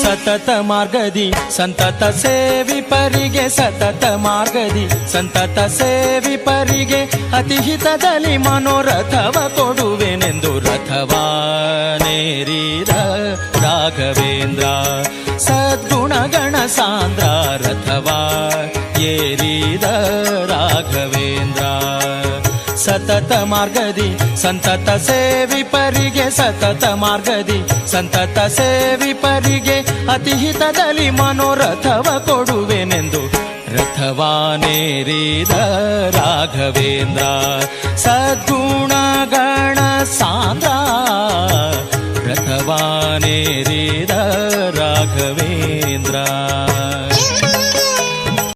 ಸತತ ಮಾರ್ಗದಿ ಸಂತತ ಸೇವಿಪರಿಗೆ ಸತತ ಮಾರ್ಗದಿ ಸಂತತ ಸೇವಿಪರಿಗೆ ಅತಿಹಿತದಲ್ಲಿ ಮನೋರಥವ ಕೊಡುವೆನೆಂದು ರಥವಾನೇರಿದ ರಾಘವೇಂದ್ರ ಸದ್ಗುಣಗಣ ಸಾಂದ್ರ ರಥವಾ ಏರಿದ ರಾಘವೇಂದ್ರ ಸತತ ಮಾರ್ಗದಿ ಸಂತತ ಸೇವಿಪರಿಗೆ ಸತತ ಮಾರ್ಗದಿ ಸಂತತ ಸೇವಿಪರಿಗೆ ಅತಿಹಿತದಲ್ಲಿ ಮನೋರಥವ ಕೊಡುವೆನೆಂದು ರಥವಾನೇರಿದ ರಾಘವೇಂದ್ರ ಸದ್ಗುಣಗಣ ಸಾಂದ್ರ ರಥವಾನೇರಿದ ರಾಘವೇಂದ್ರ.